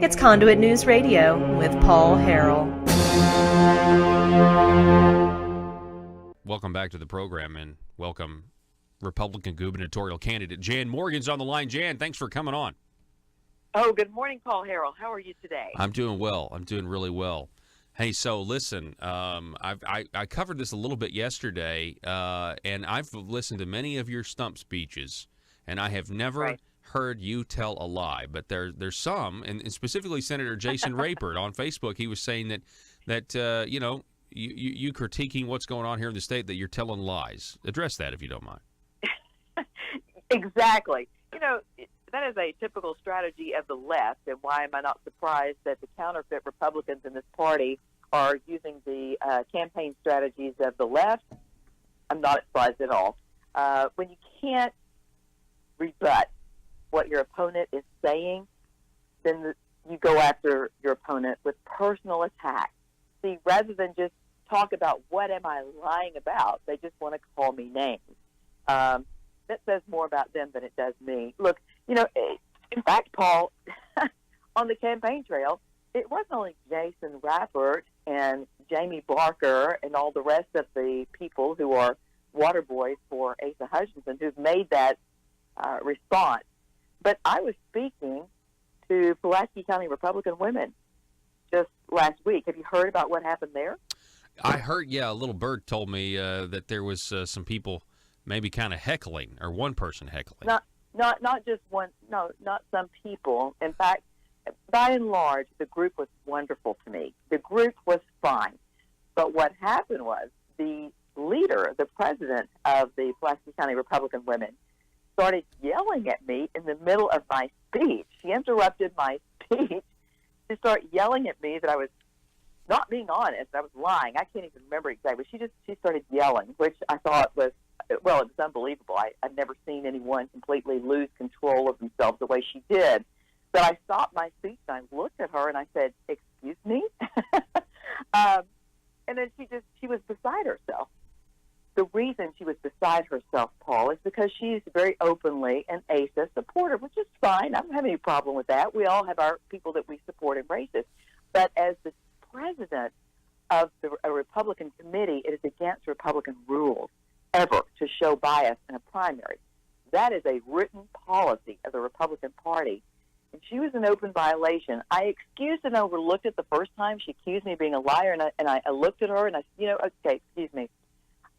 It's Conduit News Radio with Paul Harrell. Welcome back to the program, and welcome Republican gubernatorial candidate Jan Morgan's on the line. Jan, thanks for coming on. Oh, good morning, Paul Harrell. How are you today? I'm doing well. I'm doing really well. Hey, so listen, I covered this a little bit yesterday, and I've listened to many of your stump speeches, and I have never heard you tell a lie. But there's some, and specifically Senator Jason Rapert on Facebook, he was saying that you know, you critiquing what's going on here in the state, that you're telling lies. Address that if you don't mind. Exactly. You know, that is a typical strategy of the left, and why am I not surprised that the counterfeit Republicans in this party are using the campaign strategies of the left? I'm not surprised at all. When you can't rebut what your opponent is saying, then you go after your opponent with personal attacks. See, rather than just talk about what am I lying about, they just want to call me names. That says more about them than it does me. Look, you know, in fact, Paul, on the campaign trail, it wasn't only Jason Rapert and Jamie Barker and all the rest of the people who are water boys for Asa Hutchinson who've made that response. But I was speaking to Pulaski County Republican women just last week. Have you heard about what happened there? I heard, yeah, a little bird told me that there was some people maybe kind of heckling, or one person heckling. Not just one. No, not some people. In fact, by and large, the group was wonderful to me. The group was fine. But what happened was the leader, the president of the Pulaski County Republican Women, started yelling at me in the middle of my speech. She interrupted my speech to start yelling at me that I was not being honest. I was lying. I can't even remember exactly. She started yelling, which I thought was, well, it was unbelievable. I've never seen anyone completely lose control of themselves the way she did. But I stopped my speech and I looked at her and I said, "Excuse me?" And then she was beside herself. The reason she was beside herself, Paul, is because she's very openly an ASA supporter, which is fine. I don't have any problem with that. We all have our people that we support and racist. But as the president of a Republican committee, it is against Republican rules ever to show bias in a primary. That is a written policy of the Republican Party. And she was an open violation. I excused and overlooked it the first time. She accused me of being a liar, and I looked at her and I said, okay, excuse me.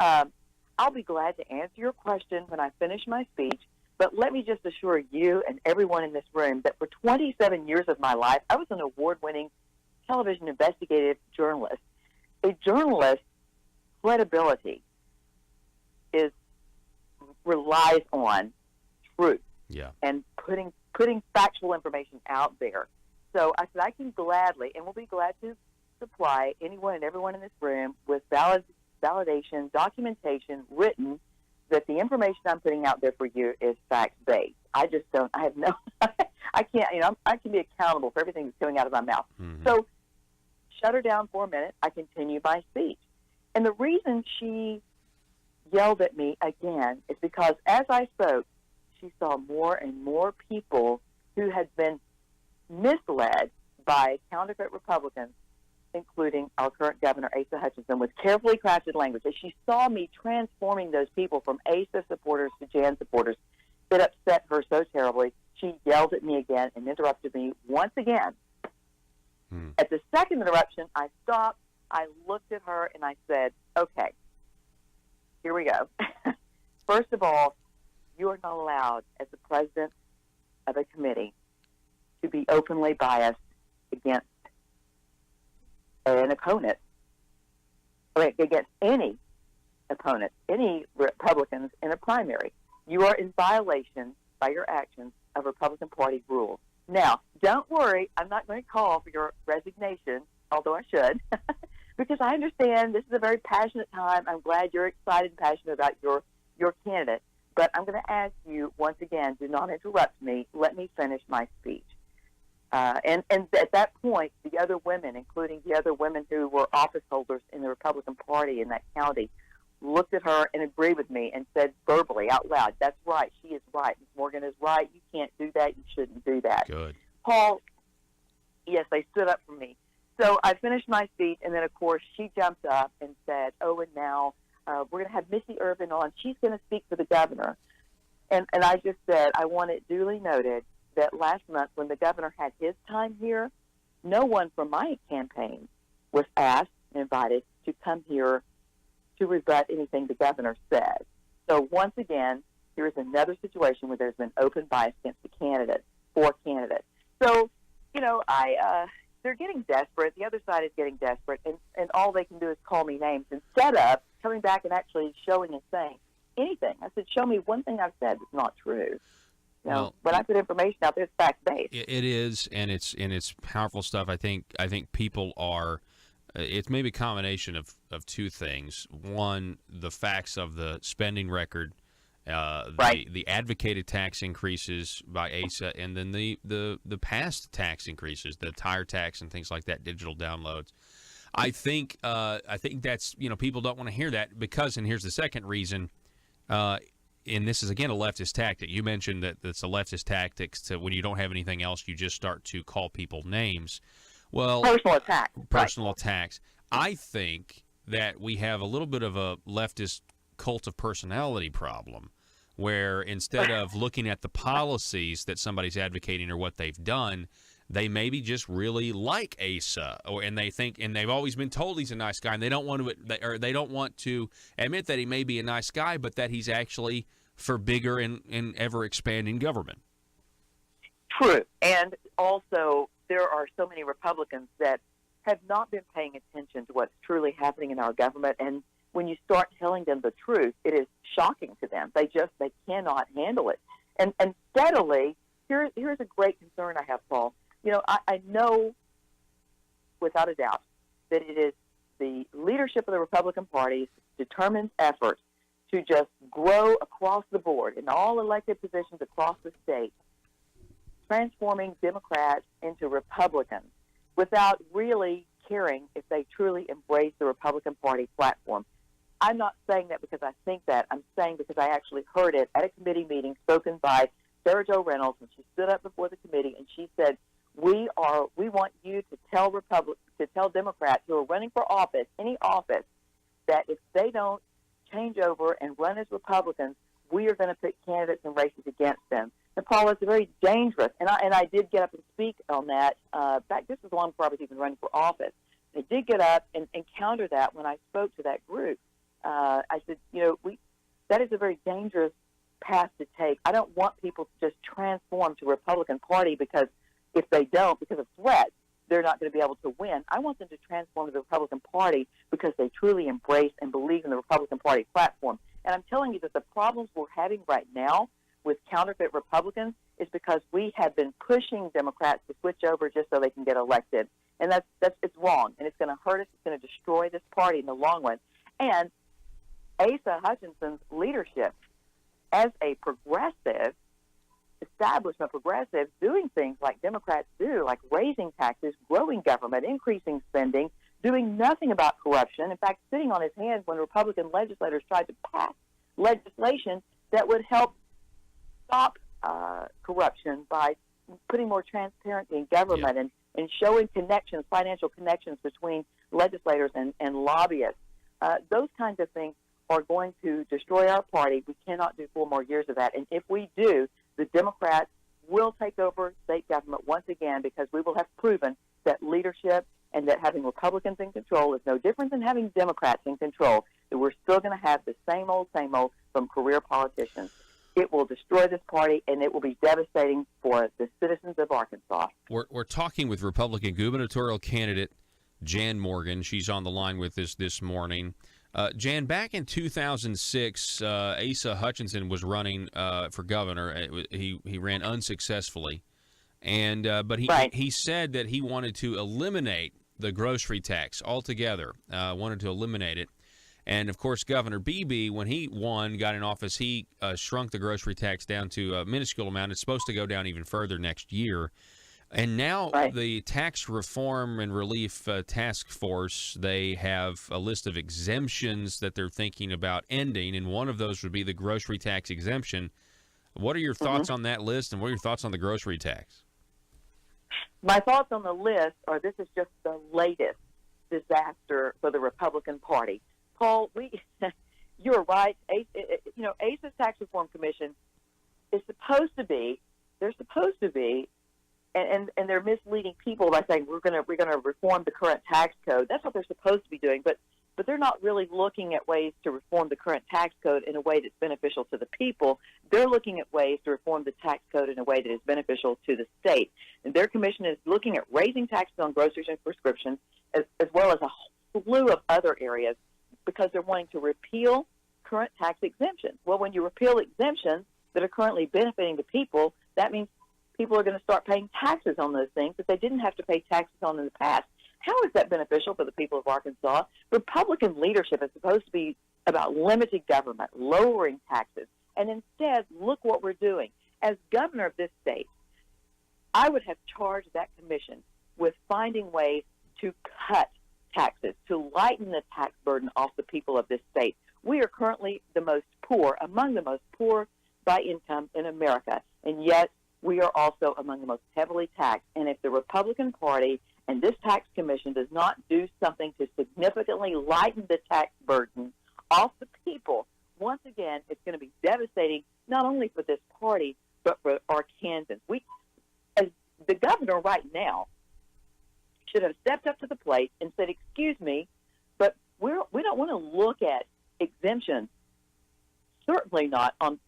I'll be glad to answer your question when I finish my speech, but let me just assure you and everyone in this room that for 27 years of my life, I was an award-winning television investigative journalist. A journalist's credibility relies on truth and putting factual information out there. So I said I can gladly, and we'll be glad to supply anyone and everyone in this room with validation, documentation, written, that the information I'm putting out there for you is fact-based. I can't, I can be accountable for everything that's coming out of my mouth. Mm-hmm. So shut her down for a minute. I continue my speech. And the reason she yelled at me again is because as I spoke, she saw more and more people who had been misled by counterfeit Republicans, including our current governor, Asa Hutchinson, with carefully crafted language. As she saw me transforming those people from Asa supporters to Jan supporters, it upset her so terribly. She yelled at me again and interrupted me once again. At the second interruption, I stopped, I looked at her, and I said, okay, here we go. First of all, you are not allowed, as the president of a committee, to be openly biased against an opponent, or against any opponent, any Republicans in a primary. You are in violation by your actions of Republican Party rules. Now, don't worry, I'm not going to call for your resignation, although I should, because I understand this is a very passionate time. I'm glad you're excited and passionate about your candidate, but I'm going to ask you once again, do not interrupt me. Let me finish my speech. And at that point, the other women, including the other women who were office holders in the Republican Party in that county, looked at her and agreed with me and said verbally, out loud, "That's right. She is right. Ms. Morgan is right. You can't do that. You shouldn't do that." Good. Paul, Yes, they stood up for me. So I finished my speech, and then, of course, she jumped up and said, oh, and now we're going to have Missy Irvin on. She's going to speak for the governor. And I just said, I want it duly noted that last month when the governor had his time here, no one from my campaign was asked and invited to come here to rebut anything the governor said. So once again, here is another situation where there's been open bias against the candidate, for candidates. So, they're getting desperate. The other side is getting desperate, and all they can do is call me names instead of coming back and actually showing and saying anything. I said, show me one thing I've said that's not true. When I put information out there, it's fact-based. It is, and it's powerful stuff. I think people are. It's maybe a combination of two things. One, the facts of the spending record. The advocated tax increases by ASA, and then the past tax increases, the tire tax and things like that, digital downloads. I think that's, people don't want to hear that because, and here's the second reason, and this is again a leftist tactic. You mentioned that it's a leftist tactic to when you don't have anything else, you just start to call people names. Well, personal attacks. I think that we have a little bit of a leftist cult of personality problem where instead of looking at the policies that somebody's advocating or what they've done, they maybe just really like Asa, and they think, and they've always been told he's a nice guy, and they don't want to admit that he may be a nice guy, but that he's actually for bigger and ever expanding government. True, and also there are so many Republicans that have not been paying attention to what's truly happening in our government, and when you start telling them the truth, it is shocking to them. They cannot handle it. And steadily, here's a great concern I have, Paul. I know without a doubt that it is the leadership of the Republican Party's determined effort to just grow across the board in all elected positions across the state, transforming Democrats into Republicans without really caring if they truly embrace the Republican Party platform. I'm not saying that because I think that. I'm saying because I actually heard it at a committee meeting spoken by Sarah Jo Reynolds when she stood up before the committee, and she said, we want you to tell Democrats who are running for office, any office, that if they don't change over and run as Republicans, we are going to put candidates and races against them. And Paul, it's very dangerous. And I did get up and speak on that. Back this was long before I was even running for office. I did get up and counter that when I spoke to that group. I said, that is a very dangerous path to take. I don't want people to just transform to Republican Party because if they don't, because of threats, they're not going to be able to win. I want them to transform to the Republican Party because they truly embrace and believe in the Republican Party platform. And I'm telling you that the problems we're having right now with counterfeit Republicans is because we have been pushing Democrats to switch over just so they can get elected. And it's wrong, and it's going to hurt us. It's going to destroy this party in the long run. And Asa Hutchinson's leadership as a progressive, establishment progressive, doing things like Democrats do, like raising taxes, growing government, increasing spending, doing nothing about corruption. In fact, sitting on his hands when Republican legislators tried to pass legislation that would help stop corruption by putting more transparency in government and showing connections, financial connections between legislators and lobbyists. Those kinds of things are going to destroy our party. We cannot do 4 more years of that. And if we do, the Democrats will take over state government once again because we will have proven that leadership and that having Republicans in control is no different than having Democrats in control, that we're still going to have the same old from career politicians. It will destroy this party, and it will be devastating for the citizens of Arkansas. We're talking with Republican gubernatorial candidate Jan Morgan. She's on the line with us this morning. Jan, back in 2006, Asa Hutchinson was running for governor. He ran unsuccessfully, and but he said that he wanted to eliminate the grocery tax altogether. Wanted to eliminate it, and of course, Governor Beebe, when he won, got in office, he shrunk the grocery tax down to a minuscule amount. It's supposed to go down even further next year. And now the Tax Reform and Relief Task Force, they have a list of exemptions that they're thinking about ending, and one of those would be the grocery tax exemption. What are your thoughts on that list, and what are your thoughts on the grocery tax? my thoughts on the list are this is just the latest disaster for the Republican Party. Paul, you're right. ACE's Tax Reform Commission is supposed to be, and they're misleading people by saying we're going to reform the current tax code. That's what they're supposed to be doing, but they're not really looking at ways to reform the current tax code in a way that's beneficial to the people. They're looking at ways to reform the tax code in a way that is beneficial to the state. And their commission is looking at raising taxes on groceries and prescriptions, as well as a slew of other areas, because they're wanting to repeal current tax exemptions. Well, when you repeal exemptions that are currently benefiting the people, that means people are going to start paying taxes on those things that they didn't have to pay taxes on in the past. How is that beneficial for the people of Arkansas? Republican leadership is supposed to be about limited government, lowering taxes, and instead, look what we're doing. As governor of this state, I would have charged that commission with finding ways to cut taxes, to lighten the tax burden off the people of this state. We are currently the most poor, among the most poor by income in America, and yet we are also among the most heavily taxed. And if the Republican Party and this tax commission does not do something to significantly lighten the tax burden off the people, once again, it's going to be devastating not only for this party, but for Arkansans. As the governor right now, should have stepped up to the plate and said, excuse me, but we don't want to look at exemptions, certainly not on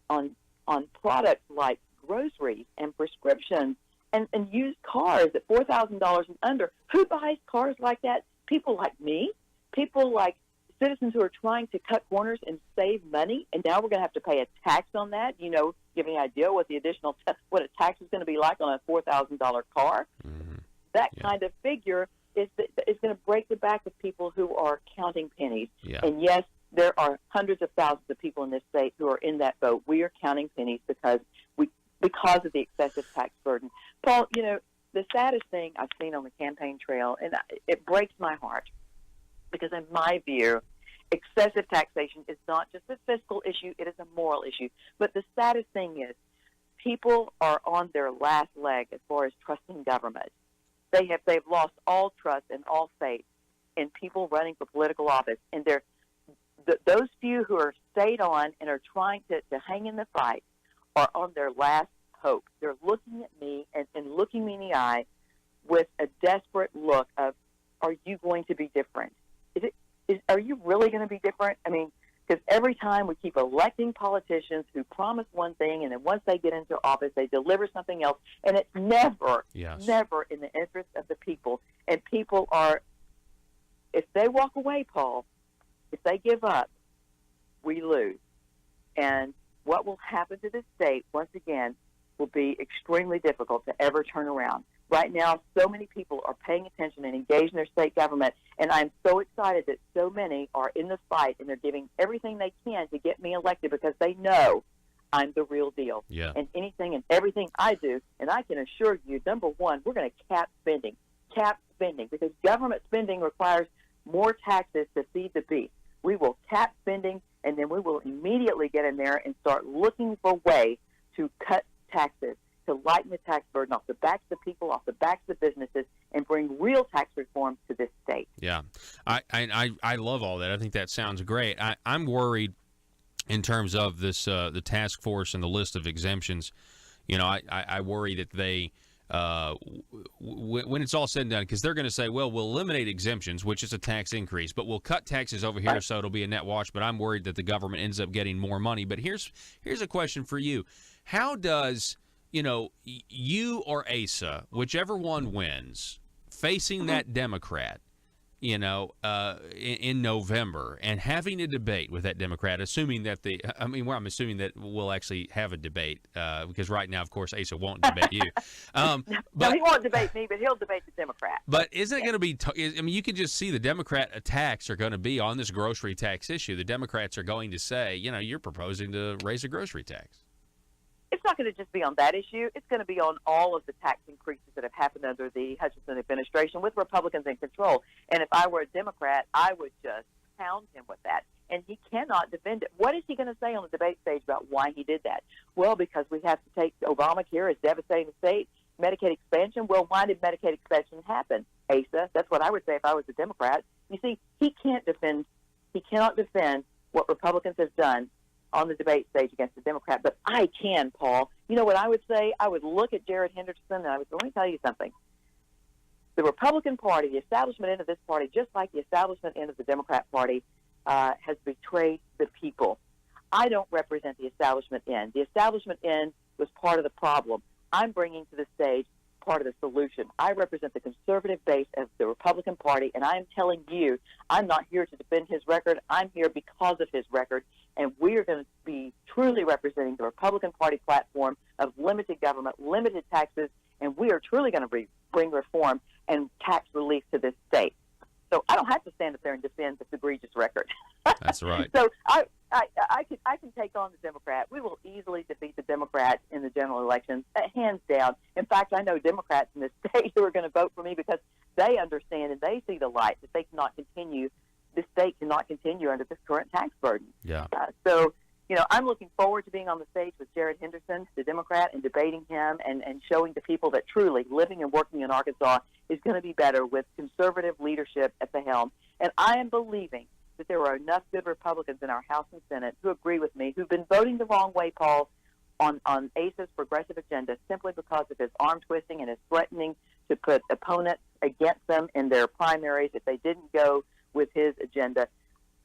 products like groceries and prescriptions and used cars at $4,000 and under. Who buys cars like that? People like me, people like citizens who are trying to cut corners and save money, and now we're going to have to pay a tax on that. You know, give me an idea what the additional what a tax is going to be like on a $4,000 car. Mm-hmm. That kind of figure is going to break the back of people who are counting pennies. Yeah. And yes, there are hundreds of thousands of people in this state who are in that boat. We are counting pennies because of the excessive tax burden. Paul, you know, the saddest thing I've seen on the campaign trail, and it breaks my heart, because in my view, excessive taxation is not just a fiscal issue, it is a moral issue. But the saddest thing is people are on their last leg as far as trusting government. They've lost all trust and all faith in people running for political office, and those few who are stayed on and are trying to hang in the fight are on their last hope. They're looking at me and looking me in the eye with a desperate look of, are you going to be different? Are you really going to be different? I mean, because every time we keep electing politicians who promise one thing, and then once they get into office, they deliver something else, and it's never in the interest of the people. And people are, if they walk away, Paul, if they give up, we lose. And what will happen to this state, once again, will be extremely difficult to ever turn around. Right now, so many people are paying attention and engaged in their state government, and I'm so excited that so many are in the fight, and they're giving everything they can to get me elected because they know I'm the real deal. Yeah. And anything and everything I do, and I can assure you, number one, we're going to cap spending, because government spending requires more taxes to feed the beast. We will cap spending, and then we will immediately get in there and start looking for ways to cut taxes, to lighten the tax burden off the backs of the people, off the backs of the businesses, and bring real tax reform to this state. Yeah, I love all that. I think that sounds great. I'm worried in terms of this the task force and the list of exemptions. You know, I worry that they when it's all said and done, because they're going to say, well, we'll eliminate exemptions, which is a tax increase, but we'll cut taxes over here, so it'll be a net wash. But I'm worried that the government ends up getting more money. But here's a question for you: how does you or Asa, whichever one wins, facing that Democrat, in November, and having a debate with that Democrat, assuming that I'm assuming that we'll actually have a debate, because right now, of course, Asa won't debate you. But no, he won't debate me, but he'll debate the Democrat. But isn't it going to be, you can just see the Democrat attacks are going to be on this grocery tax issue. The Democrats are going to say, you're proposing to raise a grocery tax. It's not going to just be on that issue. It's going to be on all of the tax increases that have happened under the Hutchinson administration with Republicans in control. And if I were a Democrat, I would just pound him with that. And he cannot defend it. What is he going to say on the debate stage about why he did that? Well, because we have to take Obamacare is devastating the state, Medicaid expansion. Well, why did Medicaid expansion happen? Asa, that's what I would say if I was a Democrat. You see, he cannot defend what Republicans have done on the debate stage against the Democrat, but I can, Paul. You know what I would say? I would look at Jared Henderson and I would say, let me tell you something. The Republican Party, the establishment end of this party, just like the establishment end of the Democrat Party, has betrayed the people. I don't represent the establishment end. The establishment end was part of the problem. I'm bringing to the stage part of the solution. I represent the conservative base of the Republican Party, and I am telling you, I'm not here to defend his record. I'm here because of his record, and we are going to be truly representing the Republican Party platform of limited government, limited taxes, and we are truly going to bring reform and tax relief to this state. So I don't have to stand up there and defend this egregious record. That's right. So I can take on the Democrat. We will easily defeat the Democrats in the general elections, hands down. In fact, I know Democrats in this state who are going to vote for me because they understand and they see the light that they cannot continue. This state cannot continue under this current tax burden. Yeah. So, I'm looking forward to being on the stage with Jared Henderson, the Democrat, and debating him and showing the people that truly living and working in Arkansas is going to be better with conservative leadership at the helm. And I am believing that there are enough good Republicans in our House and Senate who agree with me, who've been voting the wrong way, Paul, on ASA's progressive agenda simply because of his arm twisting and his threatening to put opponents against them in their primaries if they didn't go with his agenda.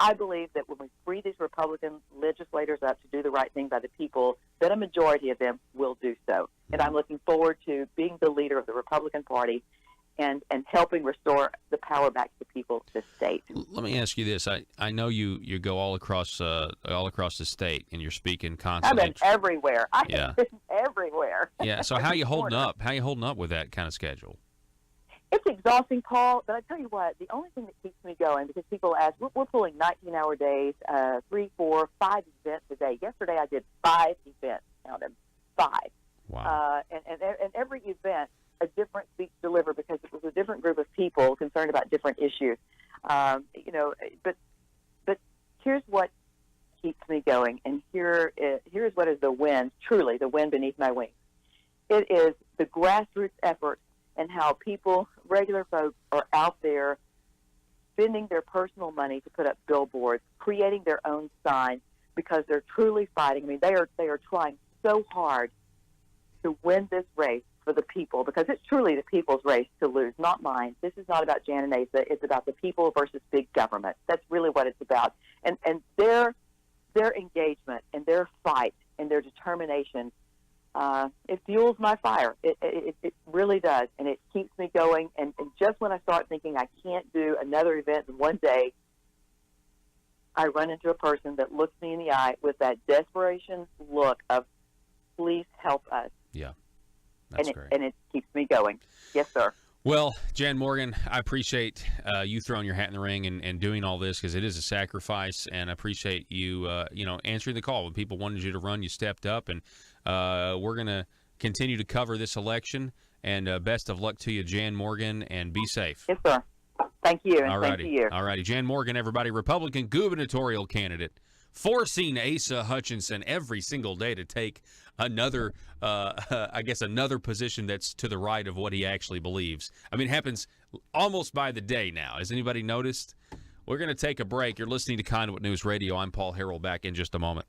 I believe that when we free these Republican legislators up to do the right thing by the people, that a majority of them will do so. And I'm looking forward to being the leader of the Republican Party and helping restore the power back to the people of this state. Let me ask you this. I know you go all across the state and you're speaking constantly. I've been everywhere. I've been everywhere. Yeah. So how you holding up? How you holding up with that kind of schedule? It's exhausting, Paul, but I tell you what, the only thing that keeps me going, because people ask, we're pulling 19-hour days, 3, 4, 5 events a day. Yesterday I did 5 events, counted 5. Wow. And every event, a different speech delivered because it was a different group of people concerned about different issues. But here's what keeps me going, and here's what is the wind, truly the wind beneath my wings. It is the grassroots effort and how people, regular folks, are out there spending their personal money to put up billboards, creating their own signs because they're truly fighting. I mean, they are trying so hard to win this race for the people because it's truly the people's race to lose, not mine. This is not about Jan and Asa. It's about the people versus big government. That's really what it's about. And their engagement and their fight and their determination, it fuels my fire. It really does, and it keeps me going. And just when I start thinking I can't do another event in one day, I run into a person that looks me in the eye with that desperation look of, please help us. Yeah, that's great. And it keeps me going. Yes, sir. Well, Jan Morgan, I appreciate you throwing your hat in the ring and doing all this because it is a sacrifice, and I appreciate you, answering the call. When people wanted you to run, you stepped up, and we're going to continue to cover this election, and best of luck to you, Jan Morgan, and be safe. Yes, sir. Thank you, and Alrighty. thank you. All righty. Jan Morgan, everybody, Republican gubernatorial candidate, forcing Asa Hutchinson every single day to take another, another position that's to the right of what he actually believes. I mean, it happens almost by the day now. Has anybody noticed? We're going to take a break. You're listening to Conduit News Radio. I'm Paul Harrell, back in just a moment.